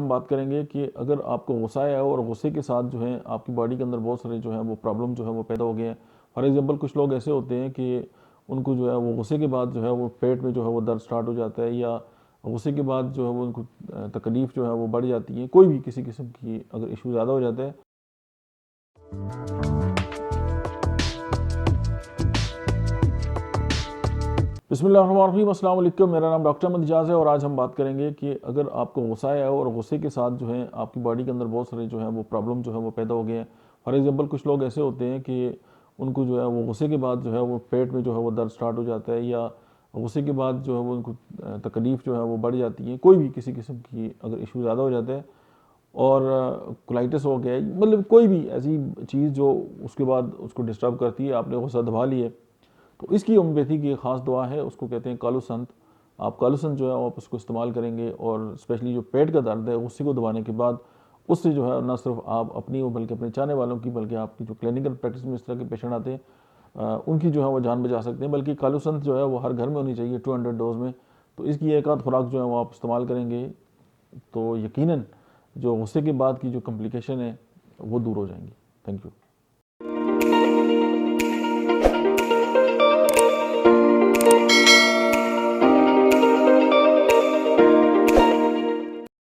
हम बात करेंगे कि अगर आपको गुस्सा आया हो और गुस्से के साथ जो है आपकी बॉडी के अंदर बहुत सारे जो है वो प्रॉब्लम जो है वो पैदा हो गए हैं। फॉर एग्जांपल कुछ लोग ऐसे होते हैं कि उनको जो है वो गुस्से के बाद जो है वो पेट में जो है वो दर्द स्टार्ट हो जाता है, या गुस्से के बाद जो है वो उनको तकलीफ़ जो है वो बढ़ जाती है। कोई भी किसी किस्म की अगर इशू ज़्यादा हो जाता है। बिस्मिल्लाहिर्रहमानिर्रहीम, अस्सलाम वालेकुम। मेरा नाम डॉक्टर अहमद इजाज़ है और आज हम बात करेंगे कि अगर आपको गुस्सा आया हो और गुस्से के साथ जो है आपकी बॉडी के अंदर बहुत सारे जो है वो प्रॉब्लम जो है वो पैदा हो गए हैं। फॉर एग्जांपल कुछ लोग ऐसे होते हैं कि उनको जो है वो गुस्से के बाद जो है वो पेट में जो है वो दर्द स्टार्ट हो जाता है, या गुस्से के बाद जो है वो उनको तकलीफ़ जो है वो बढ़ जाती है। कोई भी किसी किस्म की अगर इशू ज़्यादा हो जाता है और कोलाइटिस हो गया, मतलब कोई भी ऐसी चीज़ जो उसके बाद उसको डिस्टर्ब करती है, आपने गुस्सा दबा लिए, तो इसकी होम्योपैथी की एक ख़ास दवा है, उसको कहते हैं कालू संत। आप कालू संत जो है आप उसको इस्तेमाल करेंगे और स्पेशली जो पेट का दर्द है उसी को दबाने के बाद उससे जो है न सिर्फ आप अपनी बल्कि अपने चाहने वालों की, बल्कि आपकी जो क्लिनिकल प्रैक्टिस में इस तरह के पेशेंट आते हैं उनकी जो है वो जान बचा सकते हैं। बल्कि कालू संत जो है वो हर घर में होनी चाहिए 200 डोज में। तो इसकी एक आध खुराक जो है वो आप इस्तेमाल करेंगे तो यकीनन जो गुस्से के बाद की जो कम्प्लिकेशन है वो दूर हो जाएंगी। Thank you.